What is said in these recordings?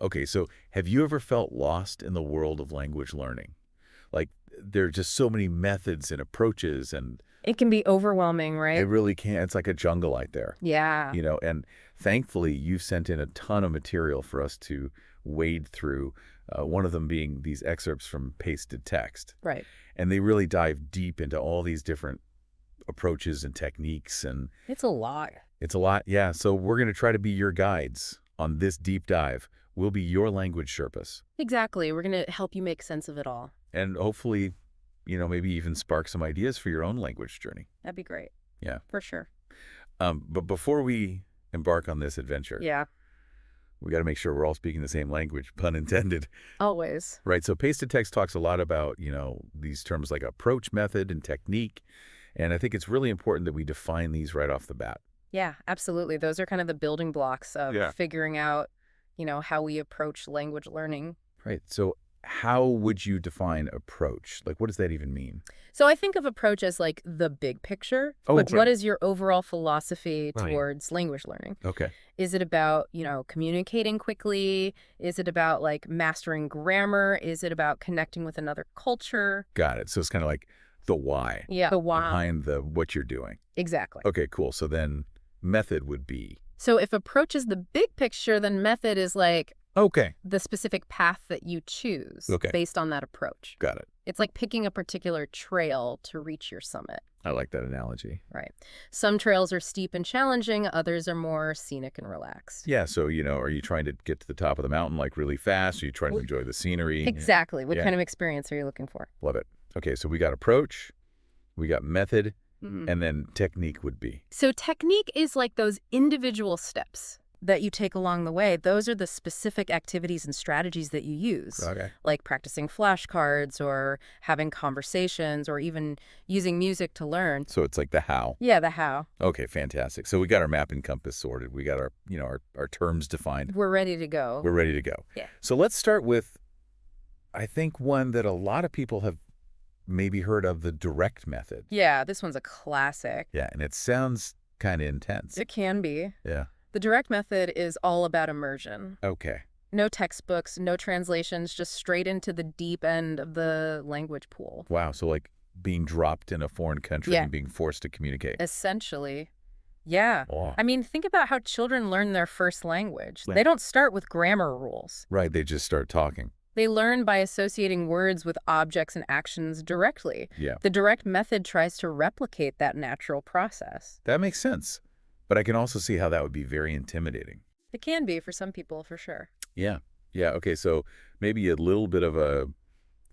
Okay, so have you ever felt lost in the world of language learning? Like, there are just so many methods and approaches, and It can be overwhelming, it right? really can. It's like a jungle out there, Yeah, and thankfully you've sent in a ton of material for us to wade through, one of them being these excerpts from pasted text. right. And they really dive deep into all these different approaches and techniques, and It's a lot. it's a lot. Yeah, so we're going to try to be your guides on this deep dive. We'll be your language Sherpas. Exactly. We're going to help you make sense of it all. And hopefully, maybe even spark some ideas for your own language journey. That'd be great. Yeah. For sure. But before we embark on this adventure, Yeah, we got to make sure we're all speaking the same language, pun intended. always. Right. So pasted text talks a lot about, these terms like approach, method, and technique. And I think it's really important that we define these right off the bat. Yeah, absolutely. Those are kind of the building blocks of figuring out, how we approach language learning. Right. So how would you define approach? Like, what does that even mean? So I think of approach as like the big picture. Oh, Like, right. what is your overall philosophy Right. towards language learning? Okay. Is it about, communicating quickly? Is it about like mastering grammar? Is it about connecting with another culture? Got it. So it's kind of like the why Yeah. The why. behind what you're doing. Exactly. Okay, cool. So then method would be. So if approach is the big picture, then method is like Okay. the specific path that you choose based on that approach. Got it. It's like picking a particular trail to reach your summit. I like that analogy. Right. Some trails are steep and challenging, others are more scenic and relaxed. Yeah. So, are you trying to get to the top of the mountain like really fast? Are you trying to enjoy the scenery? Exactly. What Yeah. kind of experience are you looking for? Love it. Okay. So we got approach, we got method, Mhm. and then technique would be. So technique is like those individual steps that you take along the way. Those are the specific activities and strategies that you use, Okay. like practicing flashcards or having conversations or even using music to learn. So it's like the how. Yeah, the how. Okay, fantastic. So we got our map and compass sorted. We got our, our terms defined. We're ready to go. We're ready to go. Yeah. So let's start with, I think, one that a lot of people have maybe heard of, the direct method. Yeah, this one's a classic. Yeah, and it sounds kind of intense. It can be. Yeah. The direct method is all about immersion. Okay. No textbooks, no translations, just straight into the deep end of the language pool. Wow. So like being dropped in a foreign country Yeah. and being forced to communicate. Essentially. Yeah. Oh. I mean, think about how children learn their first language. Yeah. They don't start with grammar rules. Right. They just start talking. They learn by associating words with objects and actions directly. Yeah. The direct method tries to replicate that natural process. That makes sense. But I can also see how that would be very intimidating. It can be for some people, for sure. Yeah. Yeah. Okay. So maybe a little bit of a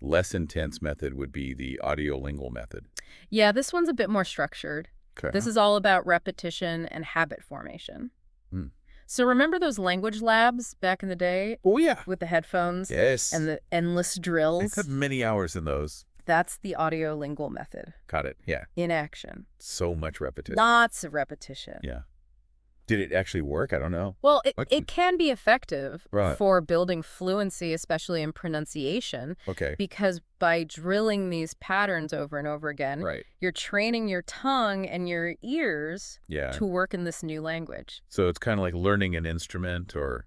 less intense method would be the audio-lingual method. Yeah, this one's a bit more structured. Okay. This is all about repetition and habit formation. Hmm. So remember those language labs back in the day Oh, yeah. with the headphones Yes. and the endless I drills? spent many hours in those. That's the audio-lingual method Got it. Yeah. in action. So much repetition. Lots of repetition. Yeah. Did it actually work? I don't know. Well, What- it can be effective Right. for building fluency, especially in pronunciation, Okay. because by drilling these patterns over and over again, Right. you're training your tongue and your ears Yeah. to work in this new language. So it's kind of like learning an instrument or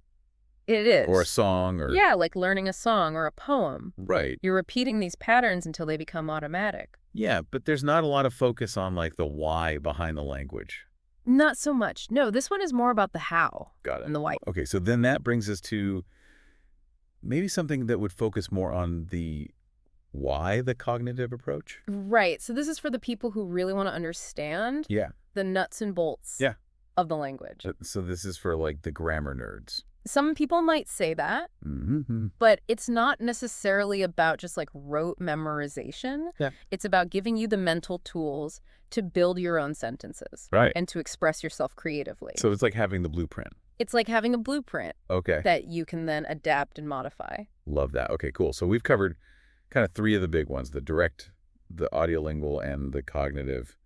It is. a song or. Yeah, like learning a song or a poem. Right. You're repeating these patterns until they become automatic. Yeah, but there's not a lot of focus on like the why behind the language. Not so much. No, this one is more about the how Got it. and the why. Okay, so then that brings us to maybe something that would focus more on the why, the cognitive approach. Right. So this is for the people who really want to understand Yeah. the nuts and bolts Yeah. of the language. So this is for like the grammar nerds. Some people might say that, Mm-hmm. but it's not necessarily about just like rote memorization. Yeah. It's about giving you the mental tools to build your own sentences Right. and to express yourself creatively. So it's like having the blueprint. It's like having a blueprint Okay. that you can then adapt and modify. Love that. Okay, cool. So we've covered kind of three of the big ones, the direct, the audiolingual, and the cognitive.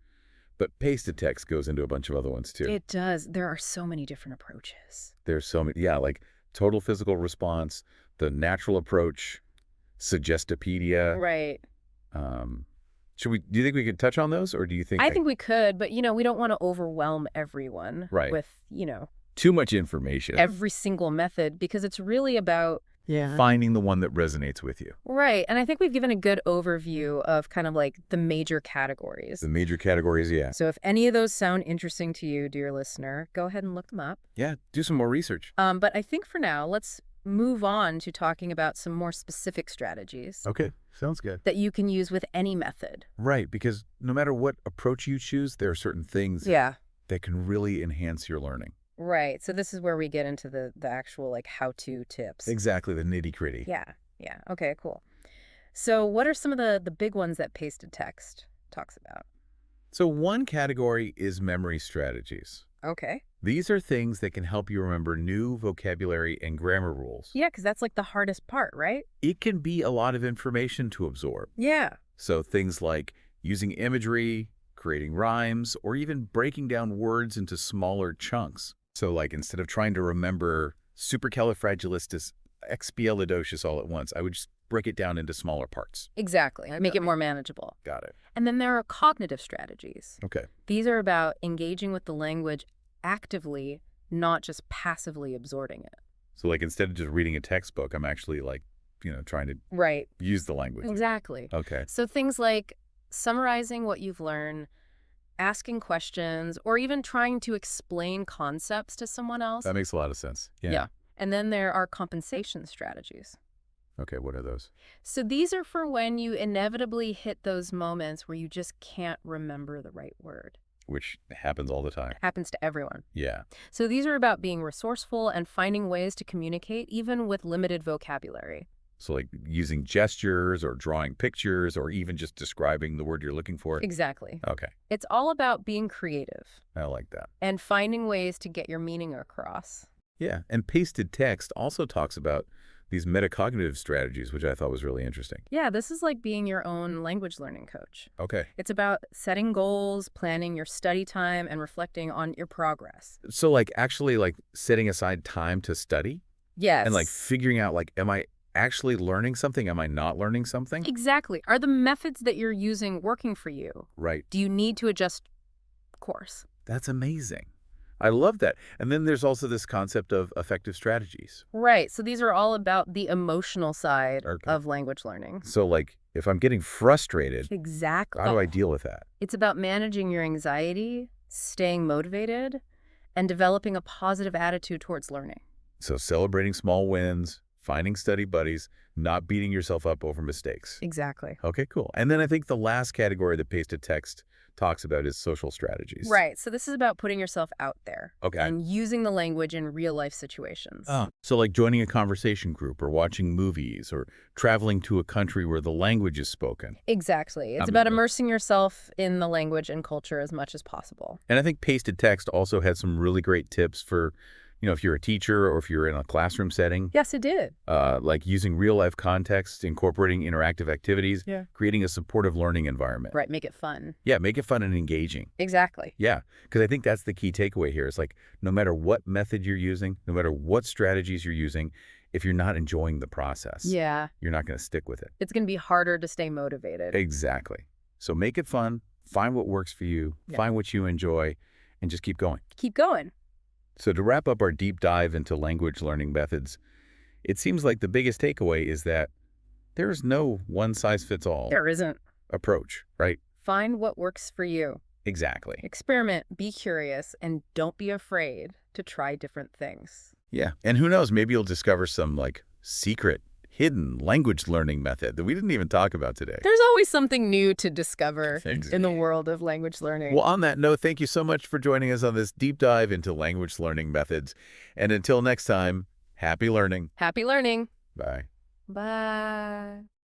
But pasted text goes into a bunch of other ones too. It does. There are so many different approaches. There's so many, yeah, like total physical response, the natural approach, Suggestopedia. Right. Do you think we could touch on those, or do you think? I think we could, but, we don't want to overwhelm everyone Right. with, too much information. every single method, because it's really about Finding the one that resonates with you. right. And I think we've given a good overview of kind of like the major categories. The major categories, yeah. So if any of those sound interesting to you, dear listener, go ahead and look them up. Yeah, do some more research. But I think for now, let's move on to talking about some more specific strategies Okay, sounds good. that you can use with any method. Right, because no matter what approach you choose, there are certain things Yeah. that can really enhance your learning. Right. So this is where we get into the actual like how-to tips. Exactly, the nitty-gritty. Yeah. Yeah. Okay, cool. So what are some of the big ones that pasted text talks about? So one category is memory strategies. Okay. These are things that can help you remember new vocabulary and grammar rules. Yeah, because that's like the hardest part, right? It can be a lot of information to absorb. Yeah. So things like using imagery, creating rhymes, or even breaking down words into smaller chunks. So like instead of trying to remember supercalifragilisticexpialidocious all at once, I would just break it down into smaller parts. Exactly. Make it more manageable. Got it. And then there are cognitive strategies. Okay. These are about engaging with the language actively, not just passively absorbing it. So like instead of just reading a textbook, I'm actually like, trying to Right. use the language. Exactly. Okay. So things like summarizing what you've learned, asking questions, or even trying to explain concepts to someone else. That makes a lot of sense. Yeah. And then there are compensation strategies. Okay, what are those? So these are for when you inevitably hit those moments where you just can't remember the right word. Which happens all the time. Happens to everyone. Yeah. So these are about being resourceful and finding ways to communicate even with limited vocabulary. So like using gestures or drawing pictures or even just describing the word you're looking for. Exactly. Okay, It's all about being creative I like that. and finding ways to get your meaning across. Yeah, and pasted text also talks about these metacognitive strategies, which I thought was really interesting. Yeah, this is like being your own language learning coach. Okay. It's about setting goals, planning your study time, and reflecting on your progress. So like actually like setting aside time to study Yes. and like figuring out like, am I actually learning something? Am I not learning something? Exactly. Are the methods that you're using working for you? Right. Do you need to adjust course? That's amazing. I love that. And then there's also this concept of affective strategies. Right. So these are all about the emotional side Okay. of language learning. So like if I'm getting frustrated, Exactly. how do I deal with that? It's about managing your anxiety, staying motivated, and developing a positive attitude towards learning. So celebrating small wins, finding study buddies, not beating yourself up over mistakes. Exactly. Okay, cool. And then I think the last category that pasted text talks about is social strategies. Right. So this is about putting yourself out there Okay. and using the language in real life situations. So like joining a conversation group or watching movies or traveling to a country where the language is spoken. Exactly. It's I'm about with it. immersing yourself in the language and culture as much as possible. And I think pasted text also had some really great tips for, if you're a teacher or if you're in a classroom setting. Yes, it did. Like using real-life context, incorporating interactive activities, Yeah. creating a supportive learning environment. Right. Make it fun. Yeah, make it fun and engaging. Exactly. Yeah, because I think that's the key takeaway here. It's like no matter what method you're using, no matter what strategies you're using, if you're not enjoying the process, Yeah. you're not going to stick with it. It's going to be harder to stay motivated. Exactly. So make it fun, find what works for you, Yeah. find what you enjoy, and just keep going. Keep going. So to wrap up our deep dive into language learning methods, it seems like the biggest takeaway is that there is no one-size-fits-all There isn't. approach, right? Find what works for you. Exactly. Experiment, be curious, and don't be afraid to try different things. Yeah, and who knows, maybe you'll discover some like secret, hidden language learning method that we didn't even talk about today. There's always something new to discover Exactly. in the world of language learning. Well, on that note, thank you so much for joining us on this deep dive into language learning methods. And until next time, happy learning. Happy learning. Bye. Bye.